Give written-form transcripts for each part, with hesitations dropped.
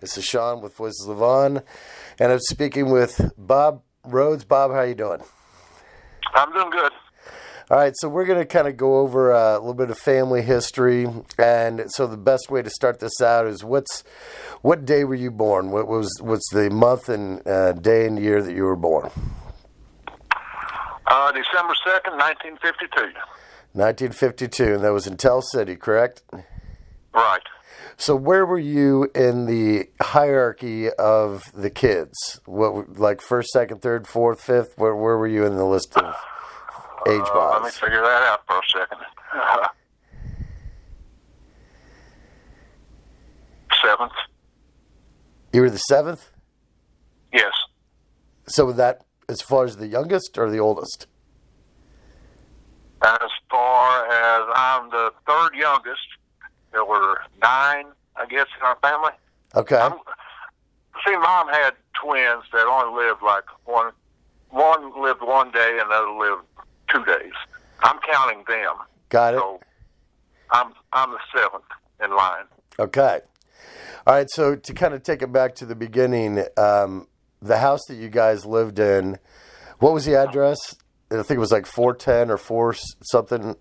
This is Sean with Voices of On, and I'm speaking with Bob Rhodes. Bob, how are you doing? I'm doing good. All right, so we're going to kind of go over a little bit of family history, and so the best way to start this out is what day were you born? What's the month and day and year that you were born? December 2nd, 1952. 1952, and that was in Tell City, correct? Right. So where were you in the hierarchy of the kids? What, like first, second, third, fourth, fifth? Where were you in the list of age-wise? Let me figure that out for a second. Seventh. You were the seventh? Yes. So was that as far as the youngest or the oldest? As far as I'm the third youngest, there were 9, I guess, in our family. Okay. See, Mom had twins that only lived like one. One lived one day, and the other lived 2 days. I'm counting them. Got it. So I'm the seventh in line. Okay. All right. So to kind of take it back to the beginning, the house that you guys lived in, what was the address? I think it was like 410 or 4 something.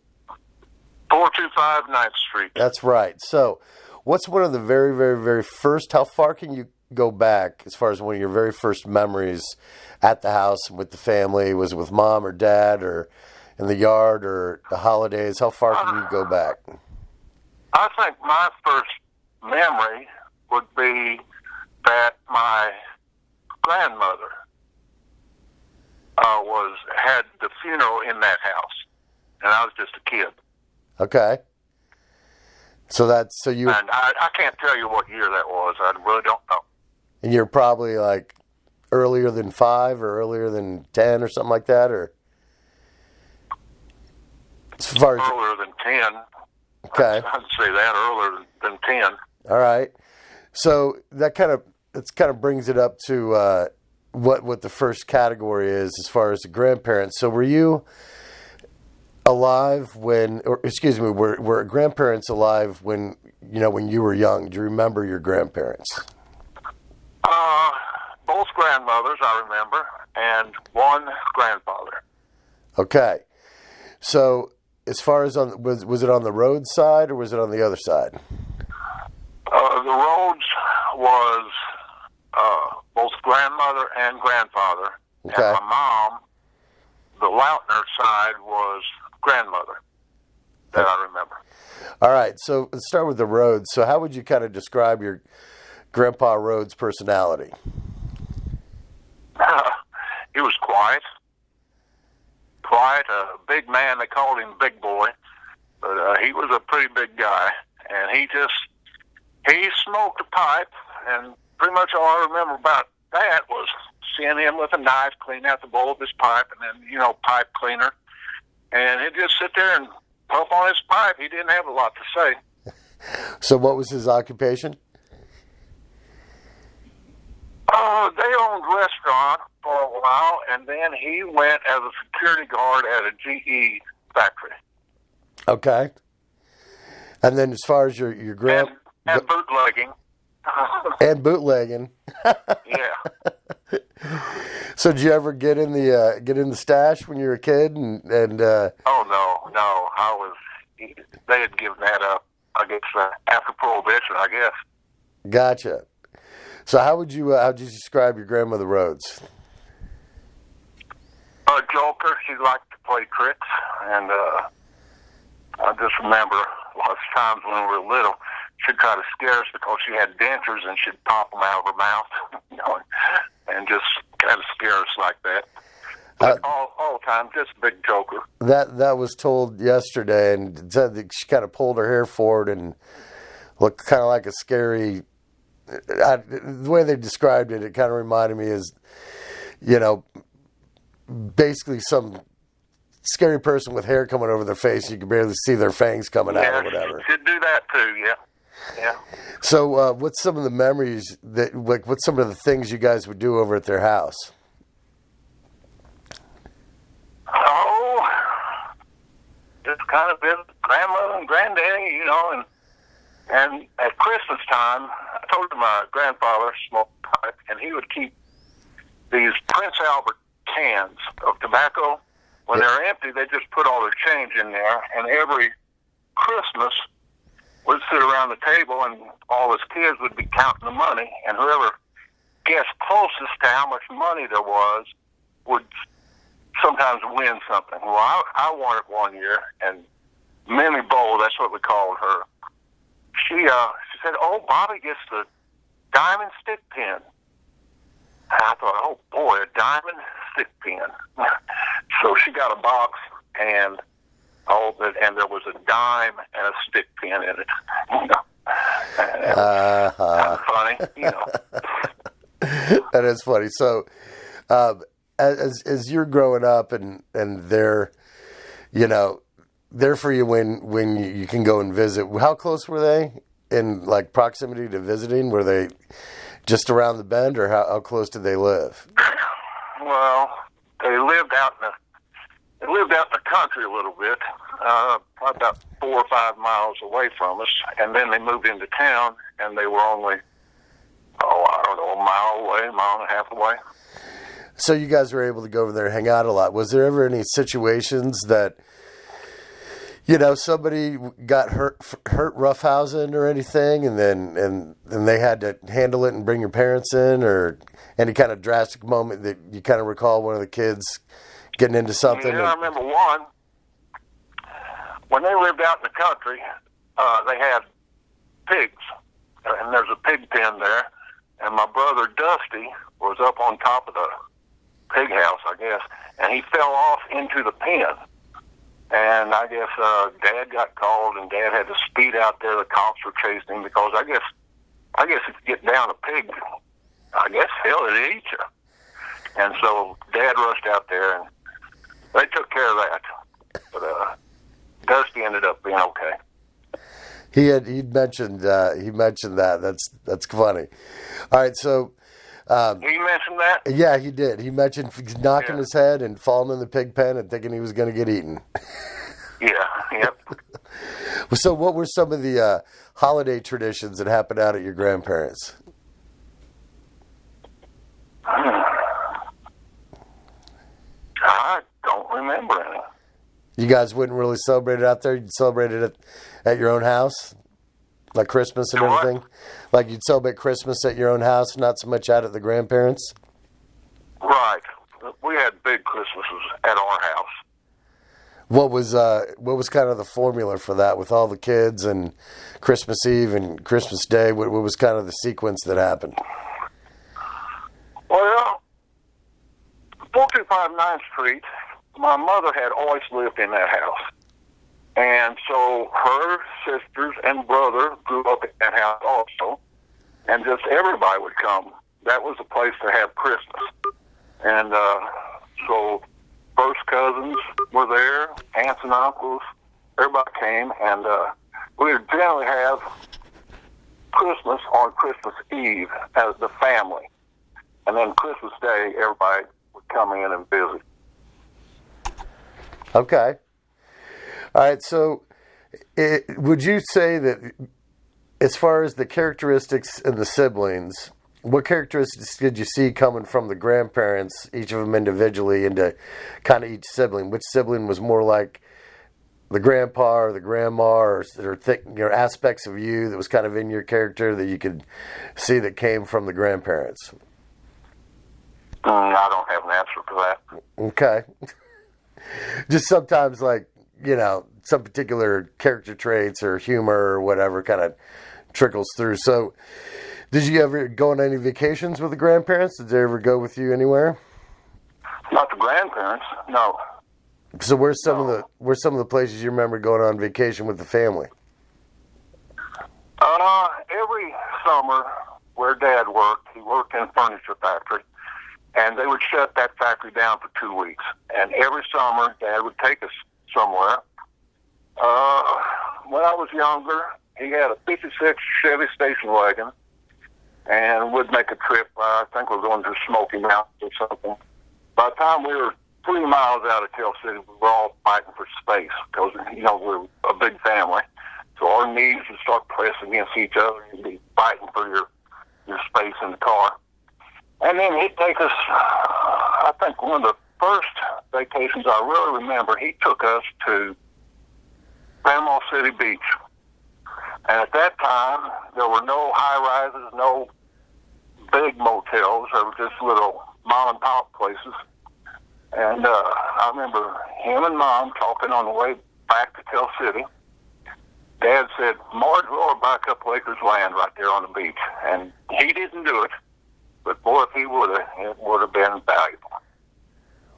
425 9th Street. That's right. So what's one of the very, very, very first, how far can you go back as far as one of your very first memories at the house with the family? Was it with mom or dad or in the yard or the holidays? How far can you go back? I think my first memory would be that my grandmother had the funeral in that house, and I was just a kid. Okay. So you. And I can't tell you what year that was. I really don't know. And you're probably like earlier than 5 or earlier than 10 or something like that, or as far as earlier than 10. Okay. I'd say that earlier than 10. All right. So that kind of brings it up to what the first category is as far as the grandparents. So were you alive were grandparents alive when you were young? Do you remember your grandparents? Both grandmothers I remember, and one grandfather. Okay. So as far as was it on the Rhodes side or was it on the other side? The Rhodes was both grandmother and grandfather. Okay. And my mom, the Lautner side, was grandmother that I remember. All right. So let's start with the Rhodes. So how would you kind of describe your Grandpa Rhodes' personality? He was quiet, a big man. They called him Big Boy, but he was a pretty big guy, and he smoked a pipe, and pretty much all I remember about that was seeing him with a knife clean out the bowl of his pipe, and then pipe cleaner, and he'd just sit there and puff on his pipe. He didn't have a lot to say. So what was his occupation? They owned a restaurant for a while, and then he went as a security guard at a GE factory. Okay. And then as far as your and bootlegging. And bootlegging. Yeah. So did you ever get in the stash when you were a kid? And Oh no, they had given that up. I guess after Prohibition, I guess. Gotcha. So how'd you describe your grandmother Rhodes? A joker. She liked to play tricks, and I just remember lots of times when we were little, she'd try to scare us because she had dentures and she'd pop them out of her mouth, and just kind of scare us like that. But all the time, just a big joker. That was told yesterday, and said that she kind of pulled her hair forward and looked kind of like a scary. The way they described it, it kind of reminded me as, basically some scary person with hair coming over their face. You can barely see their fangs coming out or whatever. She could do that too, yeah. So what's some of the memories what's some of the things you guys would do over at their house? Oh, just kind of visit grandmother and granddaddy, and at Christmas time, told you my grandfather smoked pipe, and he would keep these Prince Albert cans of tobacco. When they're empty, they just put all their change in there, and every Christmas we'd sit around the table, and all his kids would be counting the money, and whoever guessed closest to how much money there was would sometimes win something. Well, I won it one year, and Minnie Bowl, that's what we called her. She said, "Oh, Bobby gets the diamond stick pin." And I thought, "Oh boy, a diamond stick pin." So she got a box, and there was a dime and a stick pin in it. Kind of funny, That is funny. So, as you're growing up, and they're, there for you when you can go and visit. How close were they in like proximity to visiting? Were they just around the bend, or how close did they live? Well, they lived out in the country a little bit, probably about 4 or 5 miles away from us, and then they moved into town, and they were only, I don't know, a mile away, a mile and a half away. So you guys were able to go over there and hang out a lot. Was there ever any situations that, somebody got hurt roughhousing or anything, and then they had to handle it and bring your parents in, or any kind of drastic moment that you kind of recall one of the kids getting into something? Yeah, I remember one. When they lived out in the country, they had pigs, and there's a pig pen there, and my brother Dusty was up on top of the pig house, I guess, and he fell off into the pen. And I guess Dad got called, and Dad had to speed out there. The cops were chasing him because I guess if you get down a pig, I guess hell, it'd eat you. And so Dad rushed out there, and they took care of that. But Dusty ended up being okay. He mentioned that. That's funny. All right, so. He mentioned that? Yeah, he did. He mentioned knocking his head and falling in the pig pen and thinking he was going to get eaten. Yeah, yep. So what were some of the holiday traditions that happened out at your grandparents'? I don't remember any. You guys wouldn't really celebrate it out there? You'd celebrate it at your own house? Like Christmas and everything? Like you'd celebrate Christmas at your own house, not so much out at the grandparents'? Right. We had big Christmases at our house. What was kind of the formula for that with all the kids and Christmas Eve and Christmas Day? What was kind of the sequence that happened? Well, 425 9th Street, my mother had always lived in that house. And so her sisters and brother grew up in that house also. And just everybody would come. That was a place to have Christmas. And so first cousins were there, aunts and uncles, everybody came. And we would generally have Christmas on Christmas Eve as the family. And then Christmas Day, everybody would come in and visit. Okay. All right, so would you say that as far as the characteristics in the siblings, what characteristics did you see coming from the grandparents, each of them individually, into kind of each sibling? Which sibling was more like the grandpa or the grandma, or aspects of you that was kind of in your character that you could see that came from the grandparents? I don't have an answer for that. Okay. Just sometimes some particular character traits or humor or whatever kind of trickles through. So did you ever go on any vacations with the grandparents? Did they ever go with you anywhere? Not the grandparents, no. So where's some of the places you remember going on vacation with the family? Every summer where Dad worked, he worked in a furniture factory, and they would shut that factory down for 2 weeks. And every summer, Dad would take us somewhere. When I was younger, he had a 56 Chevy station wagon, and we'd make a trip. I think we were going to Smoky Mountains or something. By the time we were 3 miles out of Tell City, we were all fighting for space because, we're a big family. So our knees would start pressing against each other. You'd be fighting for your space in the car. And then he'd take us, I think one of the first vacations I really remember, he took us to Panama City Beach. And at that time, there were no high-rises, no big motels. There were just little mom-and-pop places. And I remember him and Mom talking on the way back to Tell City. Dad said, Marge, we ought to buy a couple acres of land right there on the beach. And he didn't do it. But, boy, if he would have, it would have been valuable.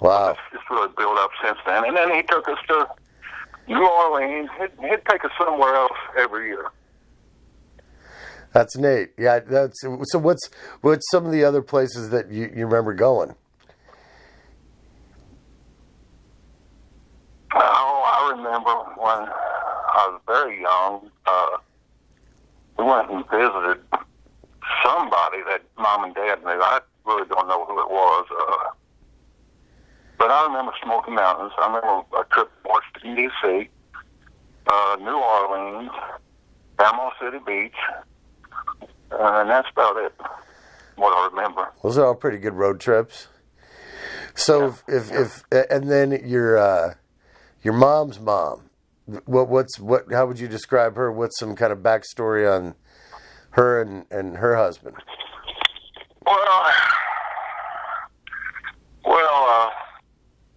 Wow. It's just really built up since then. And then he took us to New Orleans. He'd take us somewhere else every year. That's neat. Yeah. So. What's some of the other places that you remember going? Oh, I remember when I was very young. We went and visited somebody that Mom and Dad knew. I really don't know who it was. But I remember Smoky Mountains. I remember a trip to Washington, D.C., New Orleans, Panama City Beach, and that's about it, what I remember. Those are all pretty good road trips. So Yeah. if and then your mom's mom, how would you describe her? What's some kind of backstory on her and her husband? Well,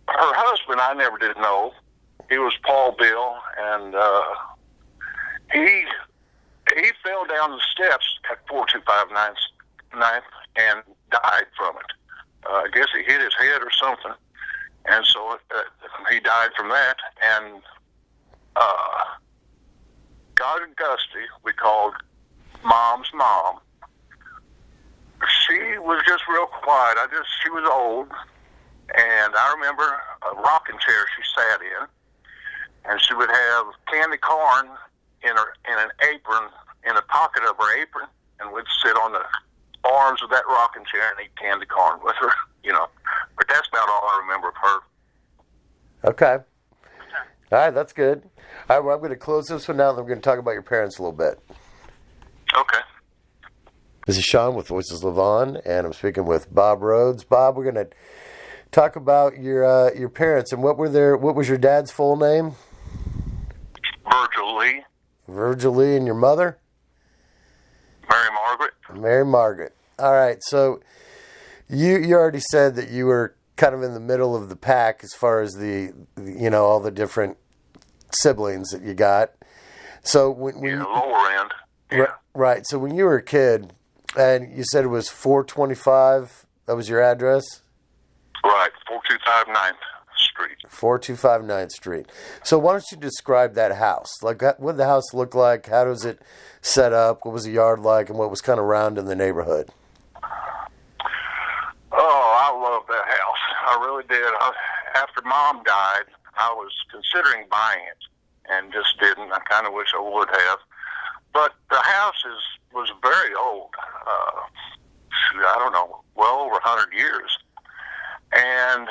her husband I never did know. He was Paul Bill, and he fell down the steps at 4259 and died from it. I guess he hit his head or something, and so he died from that. And God and Gusty, we called Mom's mom. She was just real quiet. She was old, and I remember a rocking chair she sat in, and she would have candy corn in an apron, in the pocket of her apron, and we'd sit on the arms of that rocking chair and eat candy corn with her, But that's about all I remember of her. Okay. All right, that's good. All right, well, I'm going to close this one now, and then we're going to talk about your parents a little bit. Okay. This is Sean with Voices Live On, and I'm speaking with Bob Rhodes. Bob, we're going to talk about your parents, and what was your dad's full name? Virgil Lee. Virgil Lee, and your mother? Mary Margaret. Mary Margaret. All right, so you already said that you were kind of in the middle of the pack as far as all the different siblings that you got. So when lower end. Yeah. Right. So when you were a kid, and you said it was 425, that was your address? Right, 425 9th Street. 425 9th Street. So why don't you describe that house? Like, what did the house look like? How does it set up? What was the yard like? And what was kind of around in the neighborhood? Oh, I love that house. I really did. After Mom died, I was considering buying it and just didn't. I kind of wish I would have. But the house was very old. I don't know, well over 100 years. And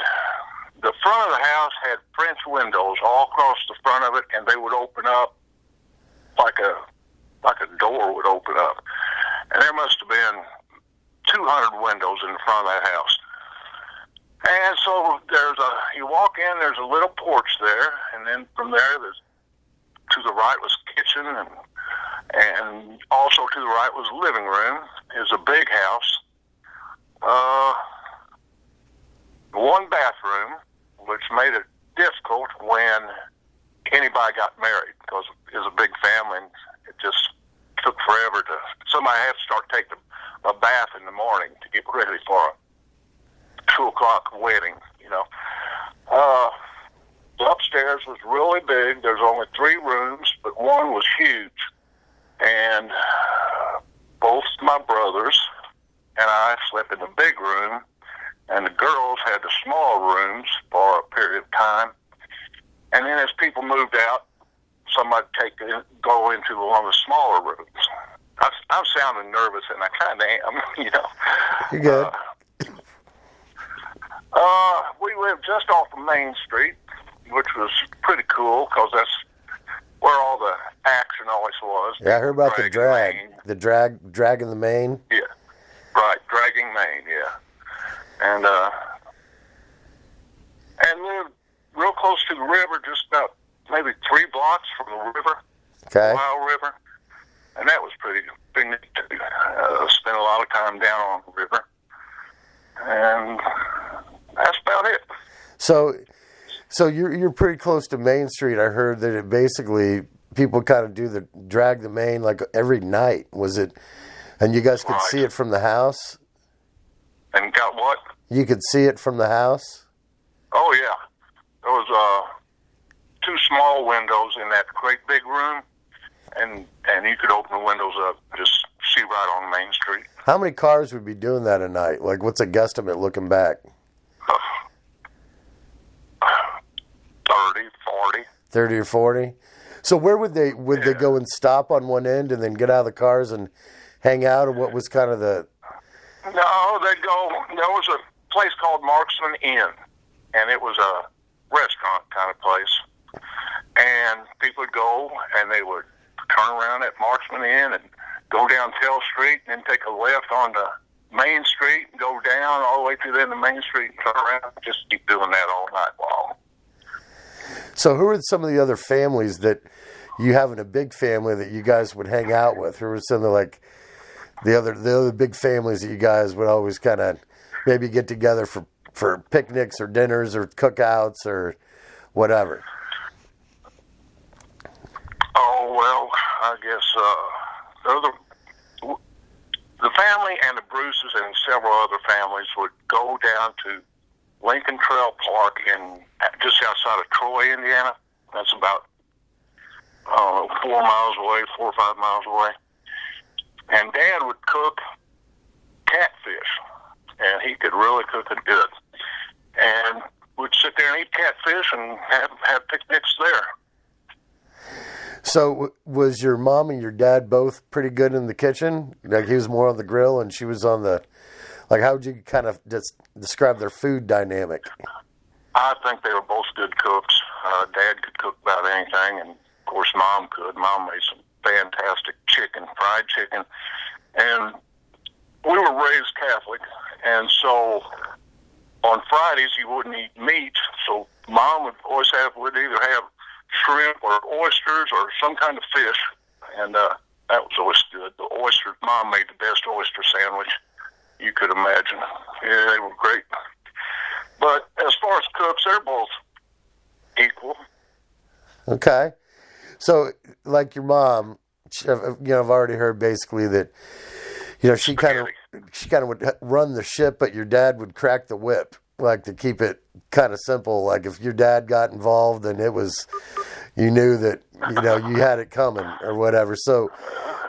the front of the house had French windows all across the front of it, and they would open up like a door would open up. And there must have been 200 windows in the front of that house. And so you walk in, there's a little porch there, and then from there, to the right was kitchen, and also to the right was living room. It was a big house. One bathroom, which made it difficult when anybody got married, because it was a big family, and it just took forever somebody had to start taking a bath in the morning to get ready for a 2 o'clock wedding, The upstairs was really big. There's only 3 rooms, but one was huge. And both my brothers and I slept in the big room, and the girls had the small rooms for a period of time. And then as people moved out, somebody go into one of the smaller rooms. I'm sounding nervous, and I kind of am, You're good. We lived just off of Main Street, which was pretty cool, because that's where all the action always was. Yeah, I heard about the drag. Main. The drag in the main. Yeah. overlooking Maine, yeah. And lived real close to the river, just about maybe 3 blocks from the river, Okay. the Ohio River. And that was pretty neat too. Spent a lot of time down on the river. And that's about it. So you're pretty close to Main Street. I heard that it basically people kind of drag the main like every night. Was it? And you guys could see it from the house. And got what? You could see it from the house. Oh yeah, there was 2 small windows in that great big room, and you could open the windows up, just see right on Main Street. How many cars would be doing that a night? Like, what's a guesstimate looking back? 30, 40. 30 or 40? So where would they go and stop on one end and then get out of the cars and hang out, or what was kind of the... No, they'd go, there was a place called Marksman Inn, and it was a restaurant kind of place. And people would go, and they would turn around at Marksman Inn and go down Tell Street, and then take a left onto Main Street, and go down all the way to the end of Main Street, and turn around, and just keep doing that all night long. So who are some of the other families that you have in a big family that you guys would hang out with? Who are some of the other big families that you guys would always kind of maybe get together for picnics or dinners or cookouts or whatever? Oh, well, I guess the family and the Bruces and several other families would go down to Lincoln Trail Park just outside of Troy, Indiana. That's about 4 miles away, 4 or 5 miles away. And Dad would cook catfish, and he could really cook it good. And we'd sit there and eat catfish and have picnics there. So was your mom and your dad both pretty good in the kitchen? Like he was more on the grill and she was on the... Like, how would you kind of just describe their food dynamic? I think they were both good cooks. Dad could cook about anything, and of course Mom could. Mom made some fantastic fried chicken. And we were raised Catholic, and so on Fridays you wouldn't eat meat, so Mom would either have shrimp or oysters or some kind of fish, and that was always good. The oysters, Mom made the best oyster sandwich you could imagine. Yeah, they were great. But as far as cooks, they're both equal. Okay. So, like your mom, I've already heard basically that, she kind of would run the ship, but your dad would crack the whip, like to keep it kind of simple. Like if your dad got involved, then it was, you knew that, you had it coming or whatever. So,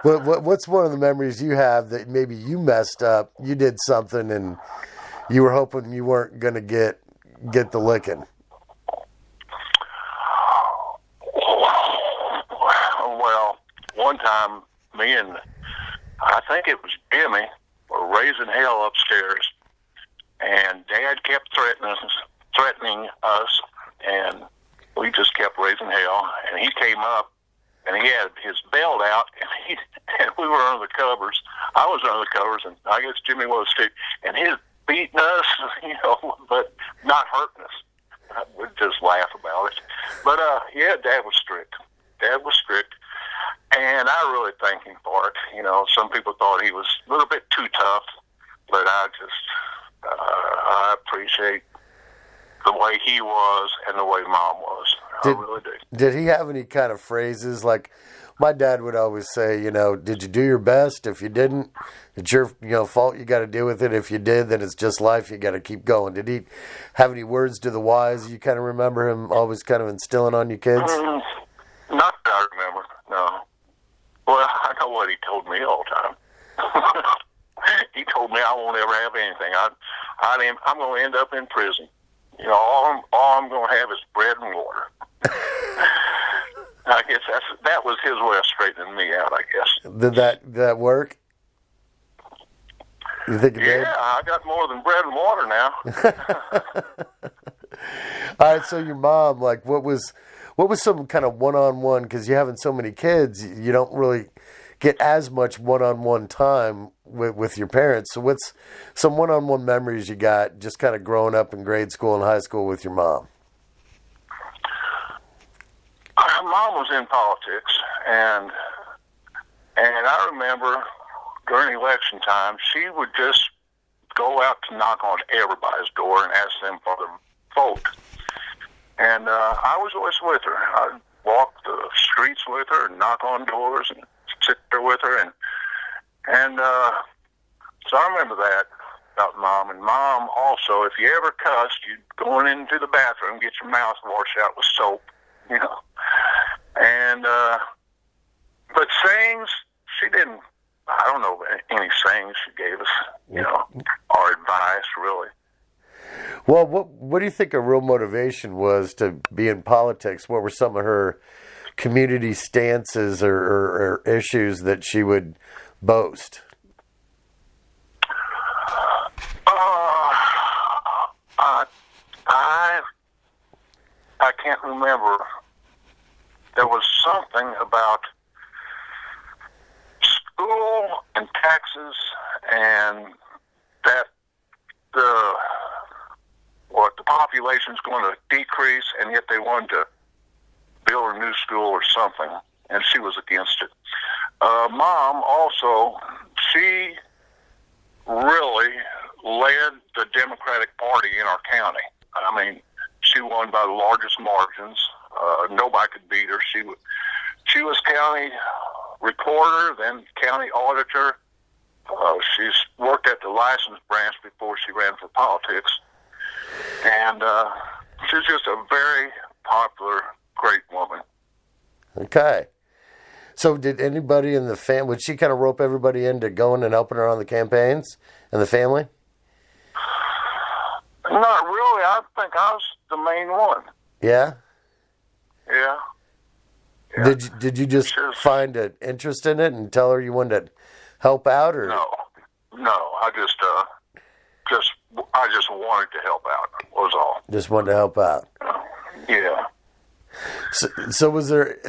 what's one of the memories you have that maybe you messed up, you did something, and you were hoping you weren't going to get the licking? Well, one time, me and I think it was Jimmy were raising hell upstairs, and Dad kept threatening us, and we just kept raising hell. And he came up, and he had his belt out, and we were under the covers. I was under the covers, and I guess Jimmy was too. And he's beating us, but not hurting us. We'd just laugh about it. But, yeah, Dad was strict. And I really thank him for it. Some people thought he was a little bit too tough, but I appreciate the way he was and the way Mom was. I really do. Did he have any kind of phrases? Like my dad would always say, did you do your best? If you didn't, it's your fault. You got to deal with it. If you did, then it's just life. You got to keep going. Did he have any words to the wise? You kind of remember him always kind of instilling on you kids? Not that I remember, no. Well, I know what he told me all the time. He told me I won't ever have anything. I'm going to end up in prison. All I'm going to have is bread and water. I guess that was his way of straightening me out, I guess. Did that work? You think it did? Yeah, I got more than bread and water now. All right, so your mom, like, what was some kind of one-on-one, because you're having so many kids, you don't really get as much one-on-one time with your parents. So what's some one-on-one memories you got just kind of growing up in grade school and high school with your mom? Mom was in politics, and I remember during election time, she would just go out to knock on everybody's door and ask them for their vote. And I was always with her. I'd walk the streets with her and knock on doors and sit there with her. And so I remember that about Mom. And Mom also, if you ever cussed, you'd go into the bathroom, get your mouth washed out with soap, you know. And, but sayings, she didn't, I don't know any sayings she gave us, you know, or advice, really. Well, what do you think a real motivation was to be in politics? What were some of her community stances or issues that she would boast? I can't remember. There was something about school and taxes, and that the population's going to decrease, and yet they wanted to build a new school or something, and she was against it. Mom also, she really led the Democratic Party in our county. I mean, she won by the largest margins. Nobody could beat her. She was county recorder, then county auditor. She's worked at the license branch before she ran for politics. And she's just a very popular, great woman. Okay. So did anybody in the family, would she kind of rope everybody into going and helping her on the campaigns and the family? Not really. I think I was the main one. Yeah? Yeah. Yeah. Did you just find an interest in it and tell her you wanted to help out, or no? I just wanted to help out. Was all. Just wanted to help out. Yeah. So was there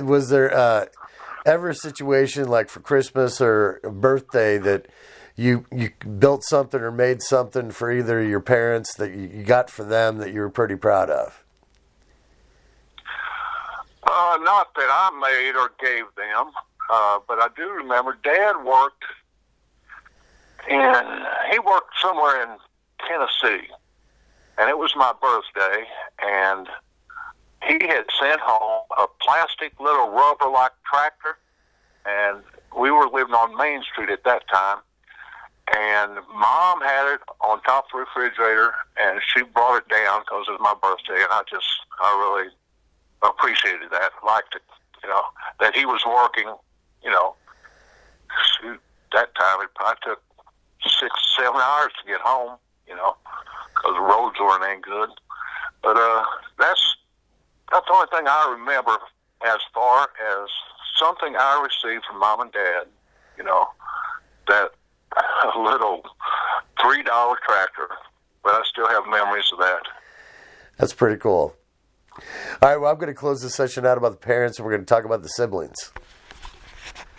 ever a situation like for Christmas or a birthday that you built something or made something for either of your parents that you got for them that you were pretty proud of? Not that I made or gave them, but I do remember Dad worked somewhere in Tennessee, and it was my birthday, and he had sent home a plastic little rubber-like tractor, and we were living on Main Street at that time, and Mom had it on top of the refrigerator, and she brought it down because it was my birthday, and I really appreciated that, liked it, you know, that he was working, you know. Shoot, that time it probably took 6-7 hours to get home, you know, because the roads weren't any good. But that's the only thing I remember as far as something I received from Mom and Dad, you know, that little $3 tractor, but I still have memories of that. That's pretty cool. All right, well, I'm going to close this session out about the parents, and we're going to talk about the siblings.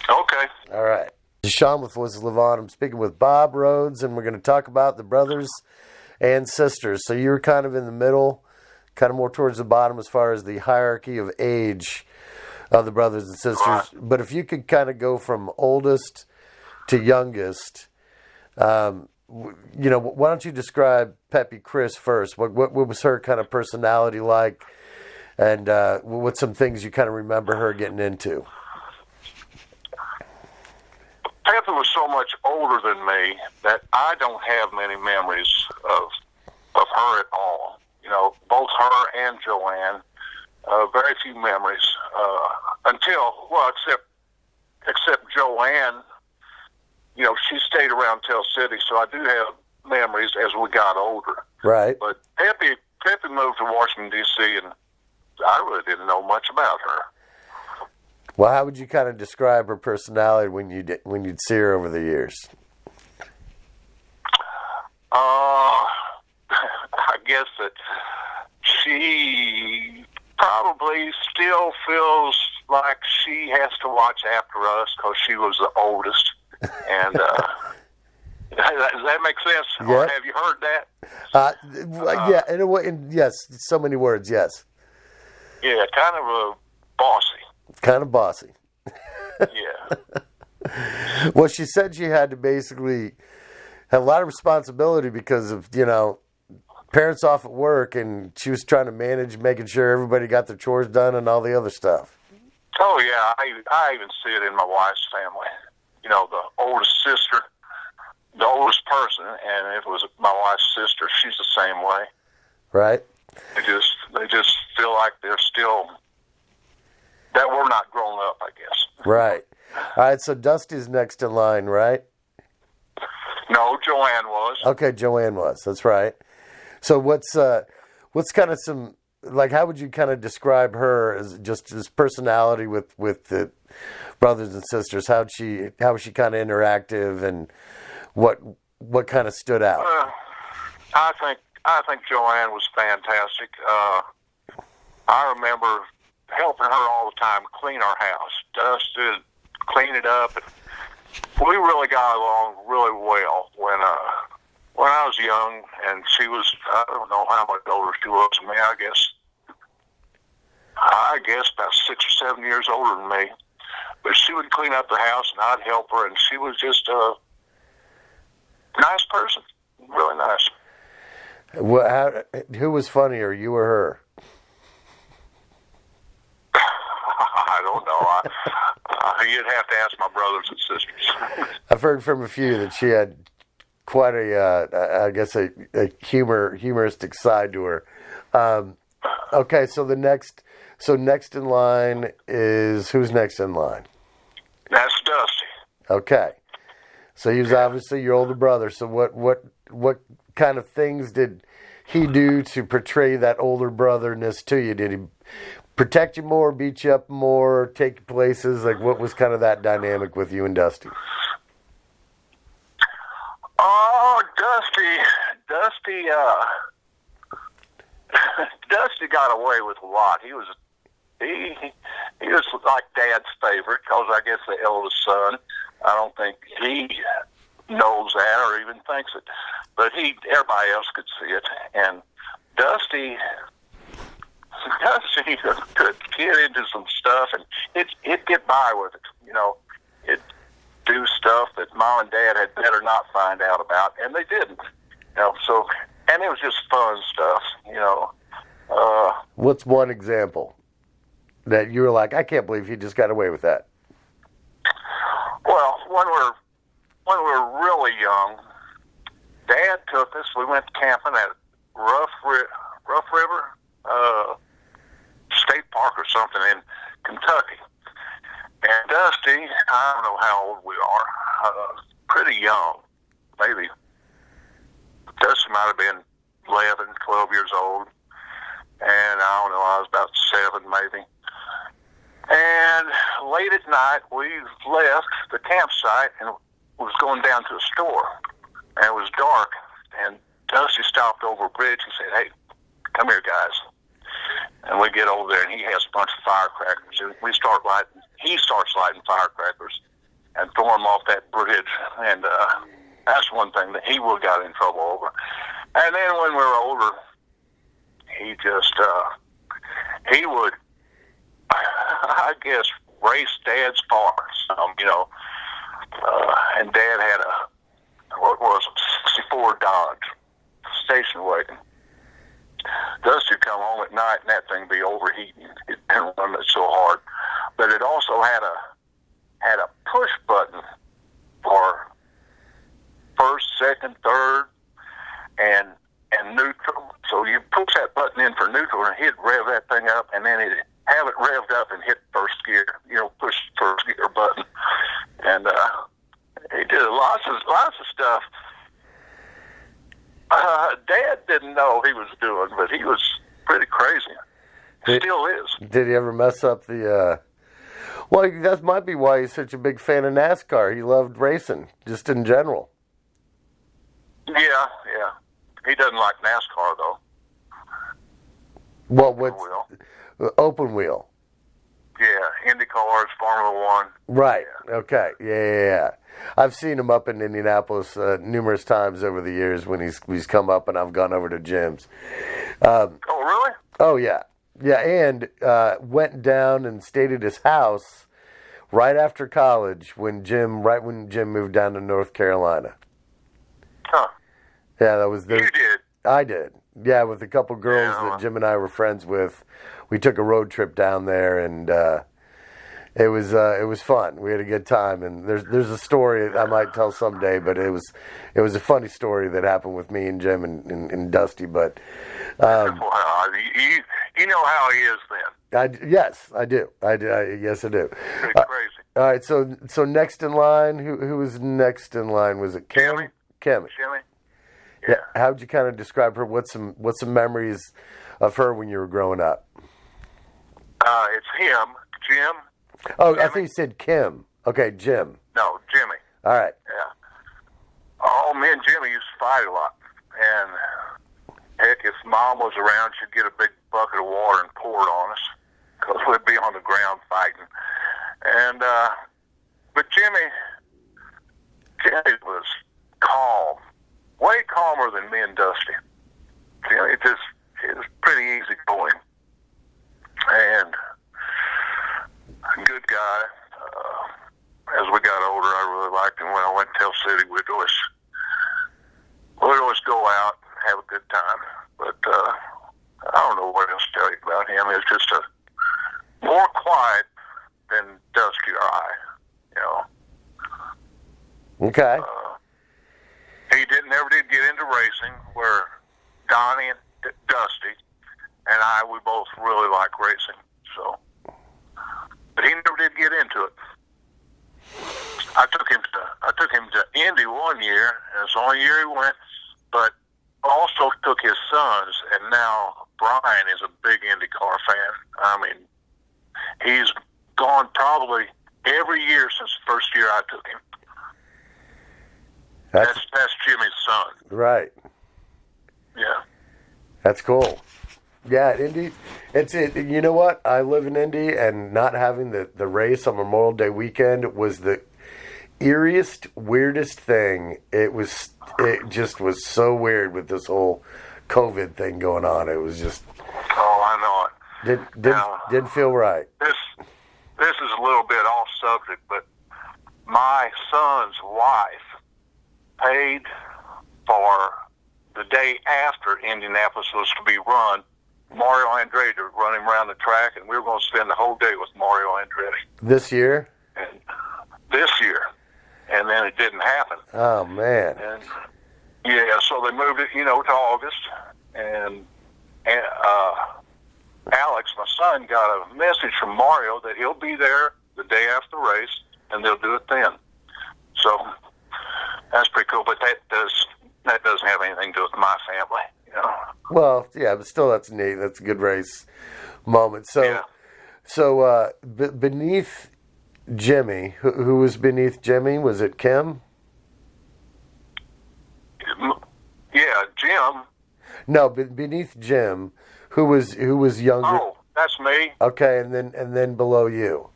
Okay. All right. This is Sean with Voices Live On. I'm speaking with Bob Rhodes, and we're going to talk about the brothers and sisters. So you were kind of in the middle, kind of more towards the bottom as far as the hierarchy of age of the brothers and sisters. Right. But if you could kind of go from oldest to youngest, you know, why don't you describe Peppy Chris first? What was her kind of personality like? And what's some things you kind of remember her getting into? Peppy was so much older than me that I don't have many memories of her at all. You know, both her and Joanne, very few memories except Joanne. You know, she stayed around Tell City, so I do have memories as we got older. Right. But Peppy moved to Washington, D.C., and I really didn't know much about her. Well, how would you kind of describe her personality when you'd see her over the years? I guess that she probably still feels like she has to watch after us because she was the oldest. And does that make sense? Yeah. Or have you heard that? Yeah, in a way, yes, so many words, yes. Yeah, kind of a bossy. Kind of bossy. Yeah. Well, she said she had to basically have a lot of responsibility because of, parents off at work, and she was trying to manage making sure everybody got their chores done and all the other stuff. Oh, yeah. I even see it in my wife's family. The oldest sister, the oldest person, and it was my wife's sister. She's the same way. Right. They just feel like they're still, that we're not grown up, I guess. Right. All right, so Dusty's next in line, right? No, Joanne was. Okay, Joanne was. That's right. So what's kind of some, like, how would you kind of describe her as just his personality with the brothers and sisters? How was she kind of interactive, and what kind of stood out? I think Joanne was fantastic. I remember helping her all the time clean our house, dust it, clean it up. And we really got along really well when I was young, and she was, I don't know how much older she was than me. I guess about 6 or 7 years older than me. But she would clean up the house, and I'd help her, and she was just a nice person, really nice. Well, who was funnier, you or her? I don't know. You'd have to ask my brothers and sisters. I've heard from a few that she had quite a humoristic side to her. Okay, so next in line is, who's next in line? That's Dusty. Okay, so he was obviously your older brother. So what kind of things did he do to portray that older brotherness to you? Did he protect you more, beat you up more, take you places? Like, what was kind of that dynamic with you and Dusty? Oh, Dusty got away with a lot. He was like Dad's favorite because I guess the eldest son. I don't think he knows that or even thinks it, but everybody else could see it. And Dusty could get into some stuff, and it'd get by with it. It'd do stuff that Mom and Dad had better not find out about, and they didn't. So, and it was just fun stuff. What's one example that you were like, I can't believe he just got away with that? Well, when we were really young, Dad took us. We went camping at Rough River State Park or something in Kentucky. And Dusty, I don't know how old we are, pretty young, maybe. Dusty might have been 11, 12 years old. And I don't know, I was about 7 maybe. And late at night, we left the campsite and was going down to a store. And it was dark. And Dusty stopped over a bridge and said, "Hey, come here, guys." And we get over there, and he has a bunch of firecrackers. And he starts lighting firecrackers and throw them off that bridge. And that's one thing that he would got in trouble over. And then when we were older, he just, he would, I guess, race Dad's car. And Dad had what was it, 64 Dodge station wagon. Dusty would come home at night and that thing be overheating. It didn't run it so hard. But it also had a push button for first, second, third, and neutral. So you push that button in for neutral, and he'd rev that thing up, and then he'd have it revved up and hit first gear. Push first gear button, and he did lots of stuff. Dad didn't know he was doing, but he was pretty crazy. Still is. Did he ever mess up the? Well, that might be why he's such a big fan of NASCAR. He loved racing, just in general. Yeah. He doesn't like NASCAR, though. Well, what's open wheel? Yeah, Indy cars, Formula One. Right. Yeah. Okay. Yeah. I've seen him up in Indianapolis numerous times over the years when he's come up, and I've gone over to Jim's. Oh, really? Oh yeah, and went down and stayed at his house right after college when Jim moved down to North Carolina. Huh. Yeah, that was You did. I did. Yeah, with a couple girls that Jim and I were friends with. We took a road trip down there, and it was fun. We had a good time, and there's a story I might tell someday, but it was a funny story that happened with me and Jim and Dusty. But Well, you know how he is then. Yes, I do. Yes, I do. Pretty crazy. All right, so next in line, who was next in line? Was it Kim? Jimmy. Yeah. How'd you kind of describe her? What's some memories of her when you were growing up? It's him, Jim. Oh, Jimmy. I think you said Kim. Okay, Jim. No, Jimmy. All right. Yeah. Oh, me and Jimmy used to fight a lot. And heck, if Mom was around, she'd get a big bucket of water and pour it on us because we'd be on the ground fighting. And but Jimmy was calm, way calmer than me and Dusty. Jimmy it was pretty easy going, and a good guy. As we got older, I really liked him. When I went to Tell City, we'd always go out and have a good time. But I don't know what else to tell you about him. He was just more quiet than Dusty or I, you know. Okay. He never did get into racing, where Donnie and Dusty and I, we both really like racing. So, but he never did get into it. I took him to Indy one year, and it's the only year he went. But also took his sons, and now Brian is a big IndyCar fan. I mean, he's gone probably every year since the first year I took him. That's Jimmy's son. Right. Yeah. That's cool. Yeah, Indy. You know what? I live in Indy, and not having the race on Memorial Day weekend was the eeriest, weirdest thing. It just was so weird with this whole COVID thing going on. It was just. Oh, I know it. Didn't feel right. This is a little bit off subject, but my son's wife paid for the day after Indianapolis was to be run, Mario Andretti to run him around the track, and we were going to spend the whole day with Mario Andretti. This year? And then it didn't happen. Oh, man. And yeah, so they moved it, to August, and Alex, my son, got a message from Mario that he'll be there the day after the race, and they'll do it then. So that's pretty cool, but that doesn't have anything to do with my family, Well, yeah, but still, that's neat. That's a good race moment. So, yeah. So beneath Jimmy, who was beneath Jimmy? Was it Kim? Yeah, Jim. No, beneath Jim, who was younger? Oh, that's me. Okay, and then below you,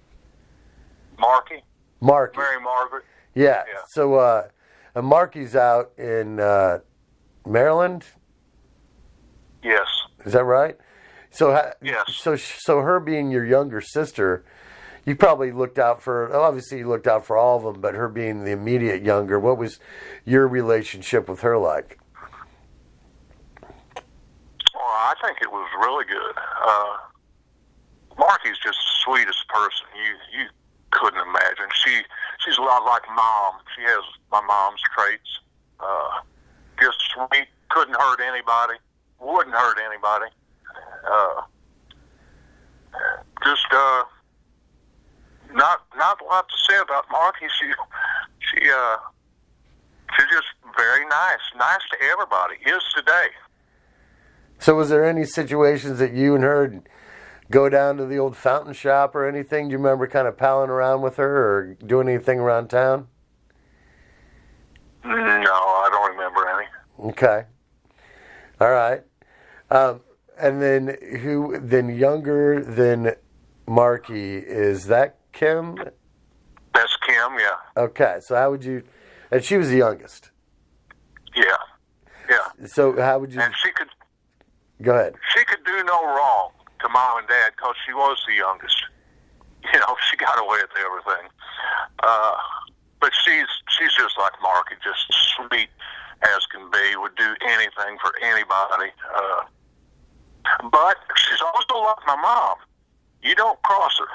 Marky. Mary Margaret. Yeah. Yeah. So Marky's out in Maryland. Yes. Is that right? So yes. So her being your younger sister, you probably looked out for. Obviously, you looked out for all of them, but her being the immediate younger, what was your relationship with her like? Well, I think it was really good. Marky's just the sweetest person you couldn't imagine. She's a lot like Mom. She has my mom's traits. Just sweet, couldn't hurt anybody, wouldn't hurt anybody. Not a lot to say about Marky. She's just very nice to everybody. Is today. So was there any situations that you and her go down to the old fountain shop or anything? Do you remember kind of palling around with her or doing anything around town? No, I don't remember any. Okay. All right. And then younger than Marky, is that Kim? That's Kim, yeah. Okay, so how would you... And she was the youngest. Yeah, yeah. So how would you... And she could... Go ahead. She could do no wrong to Mom and Dad because she was the youngest. You know, she got away with everything. But she's just like Marky, just sweet as can be, would do anything for anybody. But she's also like my mom. You don't cross her.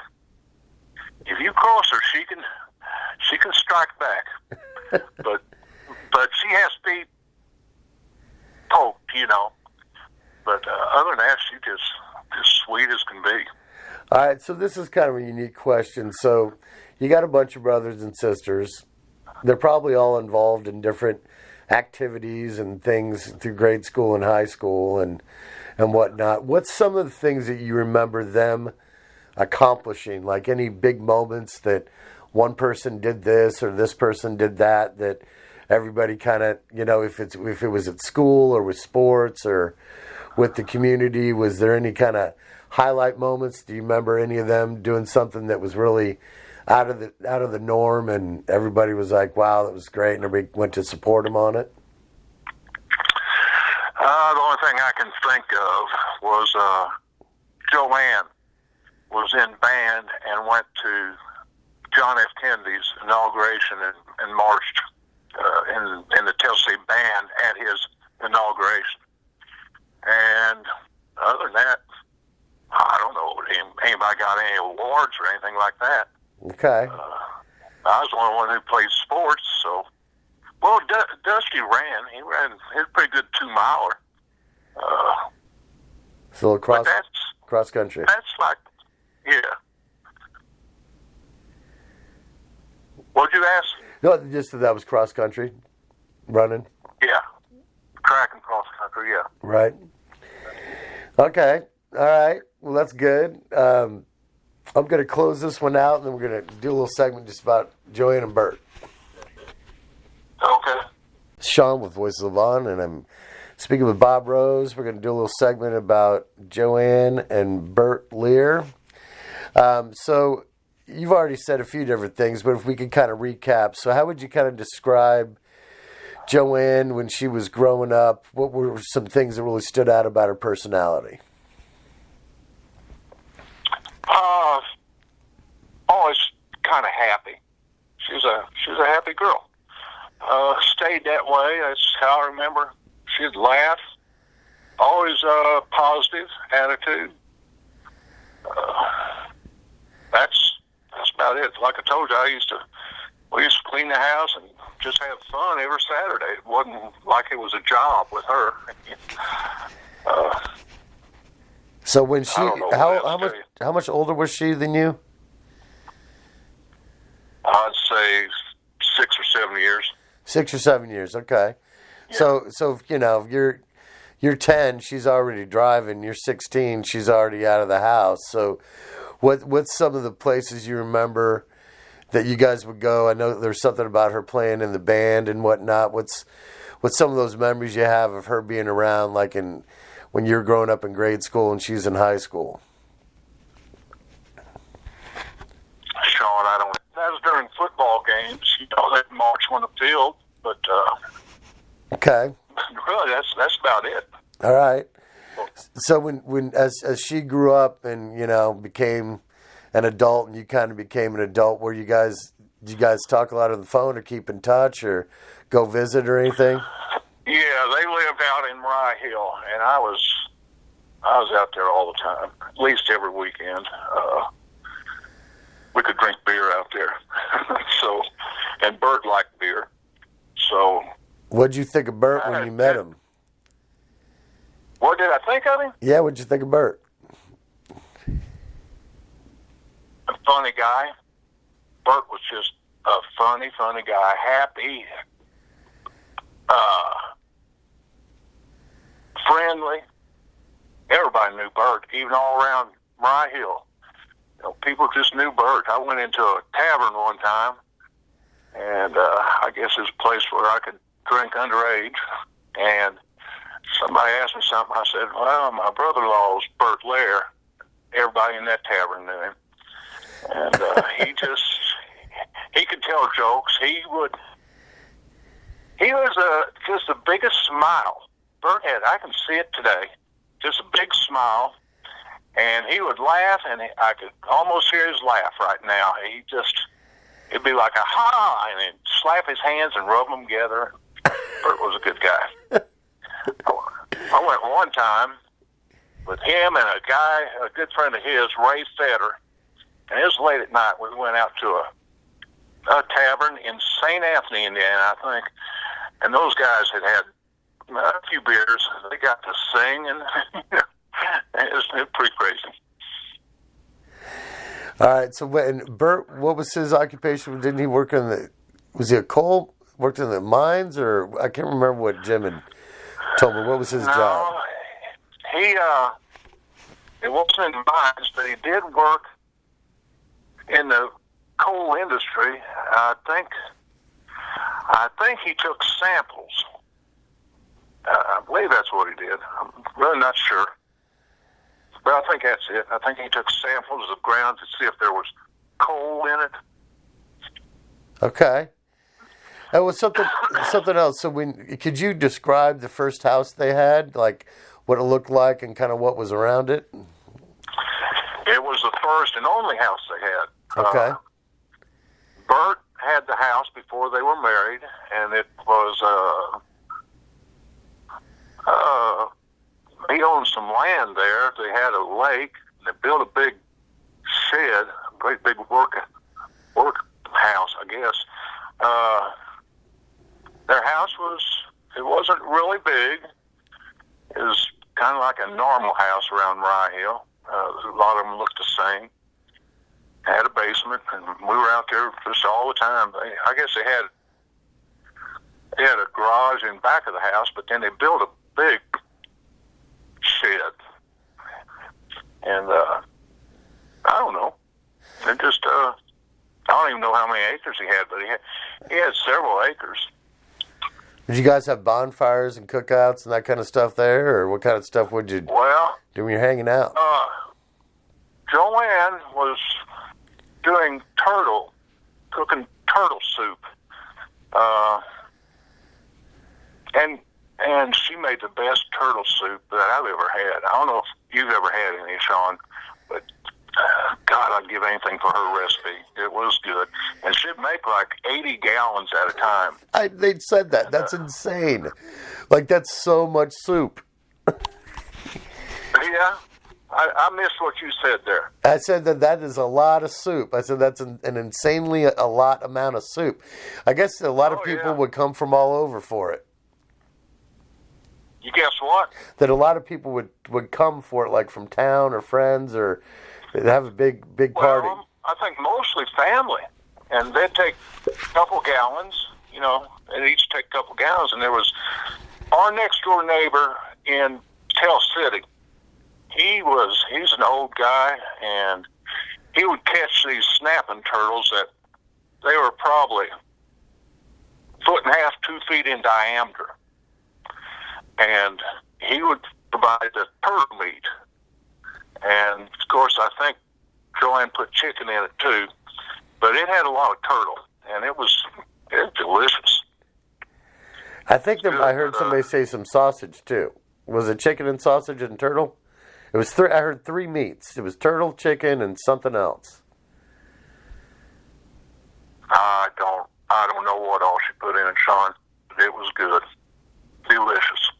If you cross her, she can strike back. but she has to be poked, you know. But other than that, she's just sweet as can be. All right, so this is kind of a unique question. So you got a bunch of brothers and sisters. They're probably all involved in different activities and things through grade school and high school and whatnot. What's some of the things that you remember them accomplishing? Like any big moments that one person did this or this person did that everybody kind of, you know, if it was at school or with sports or with the community, was there any kind of highlight moments? Do you remember any of them doing something that was really out of the norm and everybody was like, wow, that was great, and everybody went to support them on it? The only thing I can think of was Joanne was in band and went to John F. Kennedy's inauguration and marched in the Tennessee band at his inauguration. And other than that, I don't know if anybody got any awards or anything like that. Okay. I was the only one who played sports, so. Well, Dusty ran. He was a pretty good 2-miler. So cross country. That's like, yeah. What'd you ask? No, just that was cross country, running. Yeah, track and cross country. Yeah. Right. Okay. All right. Well, that's good. I'm going to close this one out, and then we're going to do a little segment just about Joanne and Bert. Okay. Sean with Voices of Levon, and I'm speaking with Bob Rose. We're going to do a little segment about Joanne and Bert Lear. So you've already said a few different things, but if we could kind of recap. So how would you kind of describe Joanne when she was growing up? What were some things that really stood out about her personality? Always kind of happy. She was a happy girl. Stayed that way. That's how I remember. She'd laugh. Always positive attitude. That's about it. Like I told you, we used to clean the house and just have fun every Saturday. It wasn't like it was a job with her. So when she, how much older was she than you? I'd say 6 or 7 years. 6 or 7 years, okay. Yeah. So you know, you're 10, she's already driving. You're 16, she's already out of the house. So, what's some of the places you remember that you guys would go? I know there's something about her playing in the band and whatnot. What's some of those memories you have of her being around, like when you're growing up in grade school and she's in high school? Sean, that was during football games. You know, they'd march on the field, but okay. Really, that's about it. All right. So when as she grew up and, you know, became an adult and you kind of became an adult, did you guys talk a lot on the phone or keep in touch or go visit or anything? Yeah, they lived out in Rye Hill, and I was out there all the time, at least every weekend. We could drink beer out there. So, and Bert liked beer. So, what'd you think of Bert when you met him? What did I think of him? Yeah, what'd you think of Bert? A funny guy. Bert was just a funny guy. Happy. Friendly. Everybody knew Bert, even all around Rye Hill. You know, people just knew Bert. I went into a tavern one time, and I guess it was a place where I could drink underage, and somebody asked me something. I said, well, my brother-in-law was Bert Lear. Everybody in that tavern knew him. And he could tell jokes. He was just the biggest smile. Bert had, I can see it today, just a big smile. And he would laugh, and I could almost hear his laugh right now. It'd be like a ha, and he'd slap his hands and rub them together. Bert was a good guy. I went one time with him and a good friend of his, Ray Fetter, and it was late at night. We went out to a tavern in St. Anthony, Indiana, I think, and those guys had a few beers. They got to sing, and it was pretty crazy. All right, so Bert, what was his occupation? Didn't he work was he a coal, worked in the mines, or I can't remember what Jim had told me. What was his job? It wasn't in the mines, but he did work in the coal industry. I think he took samples. I believe that's what he did. I'm really not sure. But I think that's it. I think he took samples of ground to see if there was coal in it. Okay. It was something else. So could you describe the first house they had, like what it looked like and kind of what was around it? It was the first and only house they had. Okay. Bert had the house before they were married, and it was he owned some land there. They had a lake. They built a big shed, a great big work house, I guess. Their house wasn't really big. It was kind of like a normal house around Rye Hill. A lot of them looked the same. Had a basement, and we were out there just all the time. I guess they had a garage in back of the house, but then they built a big shed. And I don't know. It just I don't even know how many acres he had, but he had several acres. Did you guys have bonfires and cookouts and that kind of stuff there, or what kind of stuff would you do when you're hanging out? Joanne was doing cooking turtle soup, and she made the best turtle soup that I've ever had. I don't know if you've ever had any, Sean, but God, I'd give anything for her recipe. It was good. And she'd make like 80 gallons at a time. They'd said that. That's insane. Like, that's so much soup. Yeah. I missed what you said there. I said that is a lot of soup. I said that's an insanely a lot amount of soup. I guess a lot of people would come from all over for it. You guess what? That a lot of people would come for it, like from town or friends, or they'd have a big party. Well, I think mostly family. And they'd take a couple gallons, they'd each take a couple gallons. And there was our next door neighbor in Tell City. He's an old guy, and he would catch these snapping turtles that they were probably 1.5 feet, 2 feet in diameter. And he would provide the turtle meat. And, of course, I think Joanne put chicken in it, too. But it had a lot of turtle, and it was delicious. I think I heard somebody say some sausage, too. Was it chicken and sausage and turtle? It was I heard 3 meats. It was turtle, chicken, and something else. I don't know what all she put in it, Sean. But it was good. Delicious.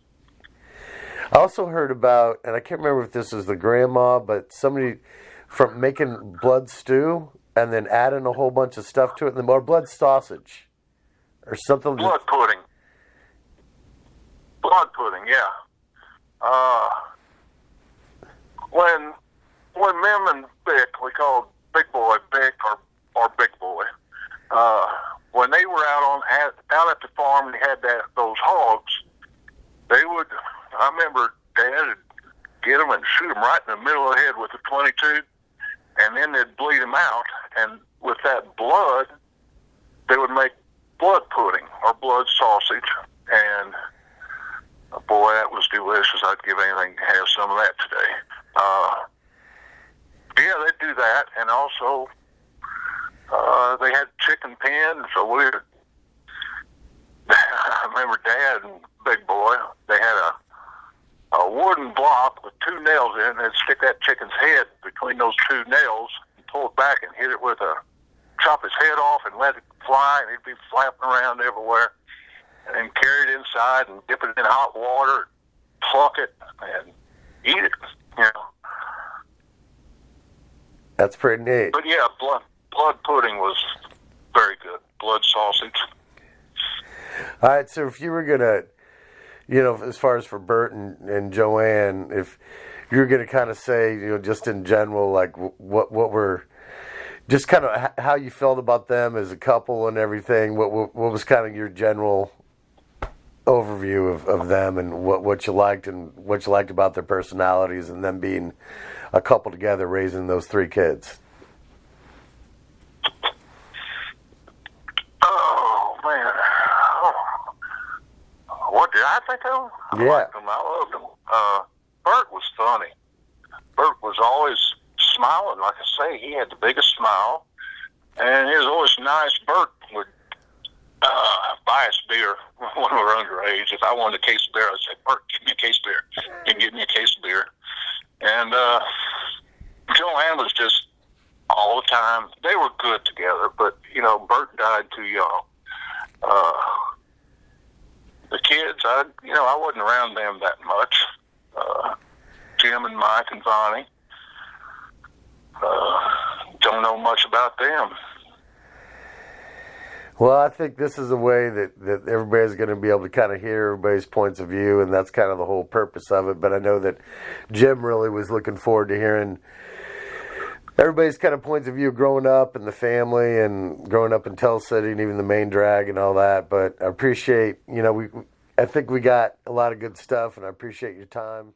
I also heard about, and I can't remember if this was the grandma, but somebody from making blood stew and then adding a whole bunch of stuff to it, or blood sausage or something. Blood pudding. Blood pudding, yeah. When Mim and Bick, we called Big Boy Bick or Big Boy, when they were out at the farm and they had those hogs, they would. I remember Dad would get them and shoot them right in the middle of the head with a .22, and then they'd bleed them out. And with that blood, they would make blood pudding or blood sausage. And boy, that was delicious. I'd give anything to have some of that today. Yeah, they'd do that, and also They had chicken pen, so I remember Dad and Big Boy, they had a wooden block with 2 nails in it, and they'd stick that chicken's head between those 2 nails and pull it back and hit it with chop his head off and let it fly, and he'd be flapping around everywhere. And then carry it inside and dip it in hot water, pluck it, and eat it, you know. That's pretty neat. But yeah, blood pudding was very good. Blood sausage. All right, so if you were going to, you know, as far as for Bert and Joanne, if you were going to kind of say, you know, just in general, like what were, just kind of how you felt about them as a couple and everything, what was kind of your general overview of them and what you liked and what you liked about their personalities and them being a couple together raising those 3 kids? Oh, man. What did I think of them? Yeah. I liked them. I loved them. Bert was funny. Bert was always smiling. Like I say, he had the biggest smile. And it was always nice. Bert would buy us beer when we were underage. If I wanted a case of beer, I'd say, Bert, give me a case of beer. He'd give me a case of beer. And Joanne was just all the time. They were good together, but, you know, Bert died too young. The kids, I wasn't around them that much. Jim and Mike and Vonnie. Don't know much about them. Well, I think this is a way that everybody's going to be able to kind of hear everybody's points of view, and that's kind of the whole purpose of it. But I know that Jim really was looking forward to hearing everybody's kind of points of view growing up and the family and growing up in Tell City and even the main drag and all that. But I appreciate, you know, I think we got a lot of good stuff, and I appreciate your time.